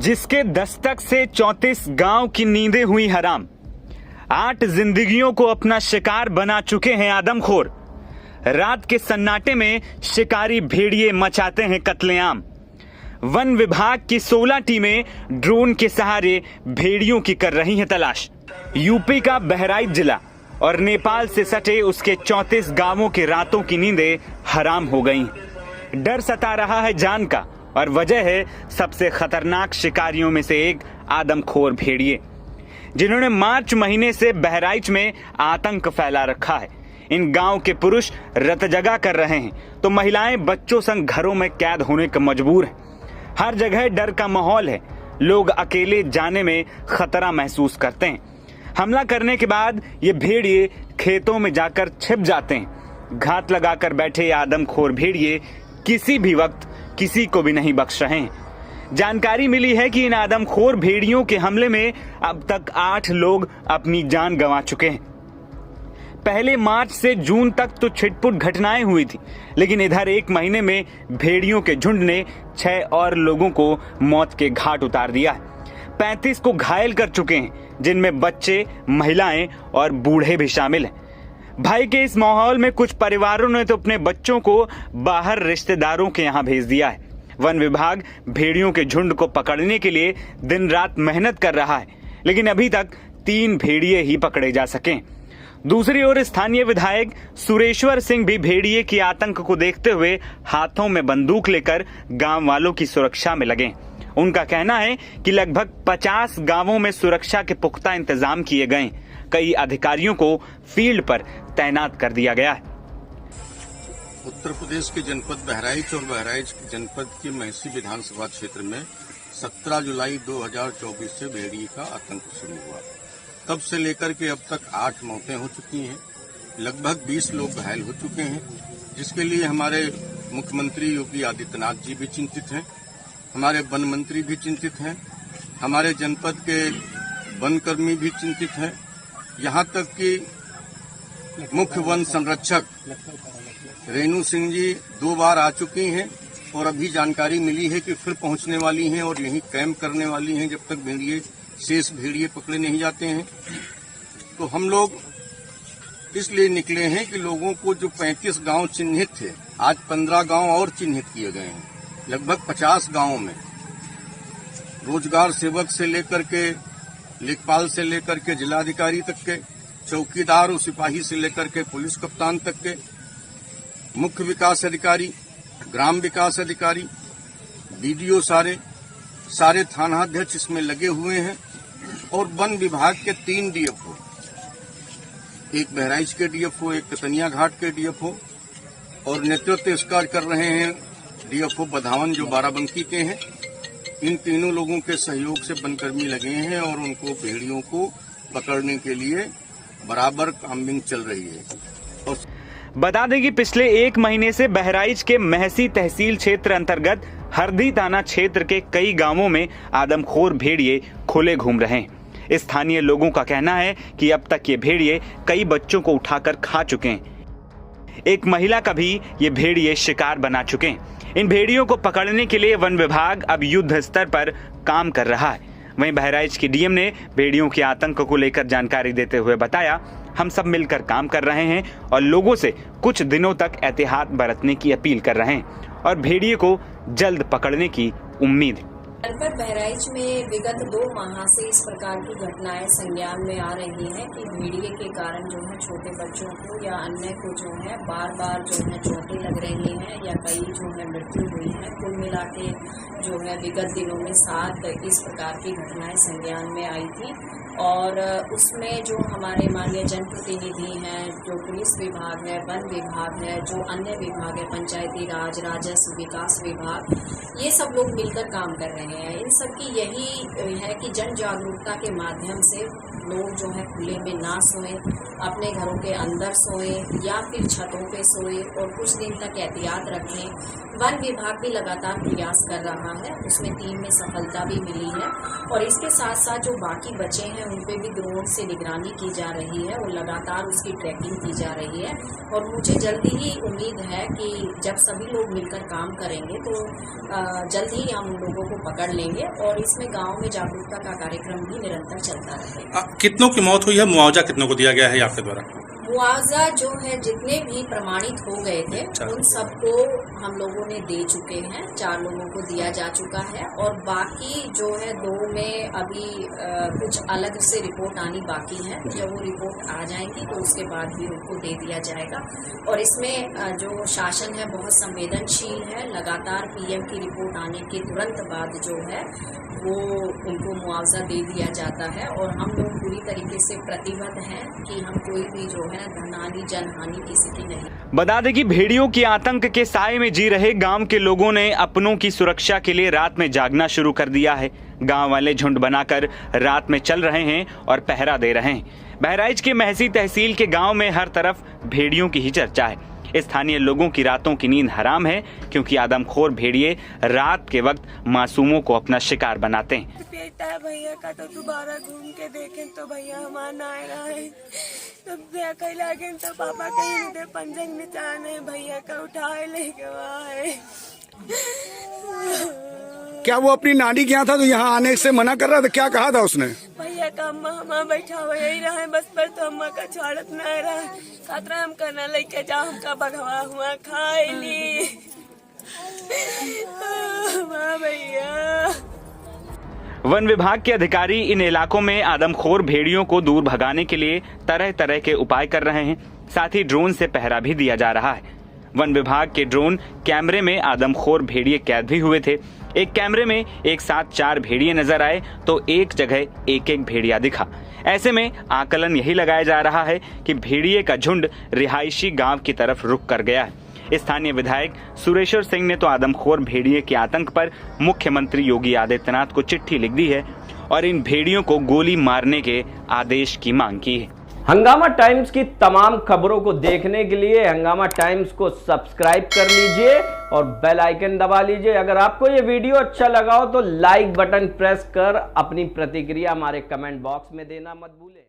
जिसके दस्तक से 34 गांव की नींदें हुई हराम। 8 जिंदगियों को अपना शिकार बना चुके हैं आदमखोर। रात के सन्नाटे में शिकारी भेड़िए मचाते हैं कत्लेआम। वन विभाग की 16 टीमें ड्रोन के सहारे भेड़ियों की कर रही हैं तलाश। यूपी का बहराइच जिला और नेपाल से सटे उसके 34 गांवों की रातों की नींदें हराम हो गई। डर सता रहा है जान का और वजह है सबसे खतरनाक शिकारियों में से एक आदमखोर भेड़िए, जिन्होंने मार्च महीने से बहराइच में आतंक फैला रखा है। इन गांव के पुरुष रत जगा कर रहे हैं तो महिलाएं बच्चों संग घरों में कैद होने को मजबूर हैं। हर जगह डर का माहौल है। लोग अकेले जाने में खतरा महसूस करते हैं। हमला करने के बाद ये भेड़िए खेतों में जाकर छिप जाते हैं। घात लगाकर बैठे आदमखोर भेड़िए किसी भी वक्त किसी को भी नहीं बख्श रहे हैं। जानकारी मिली है कि इन आदमखोर भेड़ियों के हमले में अब तक 8 लोग अपनी जान गंवा चुके हैं। पहले मार्च से जून तक तो छिटपुट घटनाएं हुई थी, लेकिन इधर एक महीने में भेड़ियों के झुंड ने 6 और लोगों को मौत के घाट उतार दिया है। 35 को घायल कर चुके हैं, जिनमें बच्चे, महिलाएं और बूढ़े भी शामिल हैं। भाई के इस माहौल में कुछ परिवारों ने तो अपने बच्चों को बाहर रिश्तेदारों के यहाँ भेज दिया है। वन विभाग भेड़ियों के झुंड को पकड़ने के लिए दिन रात मेहनत कर रहा है, लेकिन अभी तक 3 भेड़िए ही पकड़े जा सके। दूसरी ओर स्थानीय विधायक सुरेश्वर सिंह भी भेड़िए की आतंक को देखते हुए हाथों में बंदूक लेकर गांव वालों की सुरक्षा में लगे। उनका कहना है कि लगभग 50 गांवों में सुरक्षा के पुख्ता इंतजाम किए गए। कई अधिकारियों को फील्ड पर तैनात कर दिया गया है। उत्तर प्रदेश के जनपद बहराइच और बहराइच जनपद के महसी विधानसभा क्षेत्र में 17 जुलाई 2024 से भेड़िए का आतंक शुरू हुआ। तब से लेकर के अब तक 8 मौतें हो चुकी हैं। लगभग 20 लोग घायल हो चुके हैं, जिसके लिए हमारे मुख्यमंत्री योगी आदित्यनाथ जी भी चिंतित हैं, हमारे वन मंत्री भी चिंतित हैं, हमारे जनपद के वन कर्मी भी चिंतित हैं। यहाँ तक कि मुख्य वन संरक्षक रेणु सिंह जी 2 बार आ चुकी हैं और अभी जानकारी मिली है कि फिर पहुंचने वाली हैं और यहीं कैंप करने वाली हैं जब तक शेष भेड़िए पकड़े नहीं जाते हैं। तो हम लोग इसलिए निकले हैं कि लोगों को जो 35 गांव चिन्हित थे, आज 15 गांव और चिन्हित किए गए हैं। लगभग 50 गांवों में रोजगार सेवक से लेकर के लेखपाल से लेकर के जिलाधिकारी तक के, चौकीदार और सिपाही से लेकर के पुलिस कप्तान तक के, मुख्य विकास अधिकारी, ग्राम विकास अधिकारी, बीडीओ सारे थानाध्यक्ष इसमें लगे हुए हैं और वन विभाग के 3 डीएफओ, एक बहराइच के डीएफओ, एक कतनिया घाट के डीएफओ और नेतृत्व इसका कर रहे हैं डीएफओ बधावन जो बाराबंकी के हैं। इन तीनों लोगों के सहयोग से वनकर्मी लगे हैं और उनको भेड़ियों को पकड़ने के लिए बराबर कामबिंग चल रही है। और बता दें कि पिछले 1 महीने से बहराइच के महसी तहसील क्षेत्र अंतर्गत हरदी थाना क्षेत्र के कई गांवों में आदमखोर भेड़िए खुले घूम रहे हैं। स्थानीय लोगों का कहना है कि अब तक ये भेड़िए कई बच्चों को उठाकर खा चुके हैं। एक महिला का भी ये भेड़िए शिकार बना चुके हैं। इन भेड़ियों को पकड़ने के लिए वन विभाग अब युद्ध स्तर पर काम कर रहा है। वहीं बहराइच की डीएम ने भेड़ियों के आतंक को लेकर जानकारी देते हुए बताया, हम सब मिलकर काम कर रहे हैं और लोगों से कुछ दिनों तक एहतियात बरतने की अपील कर रहे हैं और भेड़िए को जल्द पकड़ने की उम्मीद है। जनपद बहराइच में विगत 2 माह से इस प्रकार की घटनाएं संज्ञान में आ रही हैं कि भेड़िए के कारण जो है छोटे बच्चों को या अन्य को जो है बार जो है चोटें लग रही हैं या कई जो है मृत्यु हुई है। कुल मिला के जो है विगत दिनों में 7 इस प्रकार की घटनाएं संज्ञान में आई थी और उसमें जो हमारे माननीय जनप्रतिनिधि हैं, जो पुलिस विभाग है, वन विभाग है, जो अन्य विभाग है, पंचायती राज, राजस्व विकास विभाग, ये सब लोग मिलकर काम कर रहे हैं। इन सब की यही है कि जन जागरूकता के माध्यम से लोग जो है खुले में ना सोएं, अपने घरों के अंदर सोएं या फिर छतों पे सोएं और कुछ दिन तक एहतियात रखें। वन विभाग भी लगातार प्रयास कर रहा है, उसमें टीम में सफलता भी मिली है और इसके साथ साथ जो बाकी बचे हैं उन पे भी ड्रोन से निगरानी की जा रही है और लगातार उसकी ट्रैकिंग की जा रही है। और मुझे जल्दी ही उम्मीद है कि जब सभी लोग मिलकर काम करेंगे तो जल्द ही हम उन लोगों को पकड़ पकड़ लेंगे और इसमें गांव में जागरूकता का कार्यक्रम भी निरंतर चलता रहेगा। कितनों की मौत हुई है, मुआवजा कितनों को दिया गया है आपके द्वारा? मुआवजा जो है जितने भी प्रमाणित हो गए थे उन सबको हम लोगों ने दे चुके हैं, 4 लोगों को दिया जा चुका है और बाकी जो है 2 में अभी कुछ अलग से रिपोर्ट आनी बाकी है। जब वो रिपोर्ट आ जाएंगी तो उसके बाद भी उनको दे दिया जाएगा। और इसमें जो शासन है बहुत संवेदनशील है, लगातार पीएम की रिपोर्ट आने के तुरंत बाद जो है वो उनको मुआवजा दे दिया जाता है और हम लोग पूरी तरीके से प्रतिबद्ध हैं कि हम कोई भी जो है धनहानि जनहानि किसी की नहीं। बता दें कि भेड़ियों के आतंक के साए में जी रहे गांव के लोगों ने अपनों की सुरक्षा के लिए रात में जागना शुरू कर दिया है। गांव वाले झुंड बनाकर रात में चल रहे हैं और पहरा दे रहे हैं। बहराइच के महसी तहसील के गांव में हर तरफ भेड़ियों की ही चर्चा है। स्थानीय लोगों की रातों की नींद हराम है क्योंकि आदमखोर भेड़िए रात के वक्त मासूमों को अपना शिकार बनाते हैं। बेटा भैया का तो दोबारा घूम के देखें तो भैया हमारा ना रहा है, तब कहीं लागे तो पापा कहीं दे पंजंग निचान है, भैया का उठाए लेके आए। क्या वो अपनी नानी के यहाँ था तो यहाँ आने से मना कर रहा था? क्या कहा था उसने? भैया का अम्मा बैठा हुआ यही रहा है बस, पर तो अम्मा का छोड़त न रहा, खतरा हम करना लेके जा, हमका भगवा हुआ खाए ली भैया। वन विभाग के अधिकारी इन इलाकों में आदमखोर भेड़ियों को दूर भगाने के लिए तरह तरह के उपाय कर रहे हैं। साथ ही ड्रोन से पहरा भी दिया जा रहा है। वन विभाग के ड्रोन कैमरे में आदमखोर भेड़िए कैद भी हुए थे। एक कैमरे में एक साथ 4 भेड़िए नजर आए तो एक जगह एक भेड़िया दिखा। ऐसे में आकलन यही लगाया जा रहा है कि भेड़िए का झुंड रिहायशी गांव की तरफ रुक कर गया है। स्थानीय विधायक सुरेश्वर सिंह ने तो आदमखोर भेड़िए के आतंक पर मुख्यमंत्री योगी आदित्यनाथ को चिट्ठी लिख दी है और इन भेड़ियों को गोली मारने के आदेश की मांग की है। हंगामा टाइम्स की तमाम खबरों को देखने के लिए हंगामा टाइम्स को सब्सक्राइब कर लीजिए और बेल आइकन दबा लीजिए। अगर आपको ये वीडियो अच्छा लगा हो तो लाइक बटन प्रेस कर अपनी प्रतिक्रिया हमारे कमेंट बॉक्स में देना मत भूलें।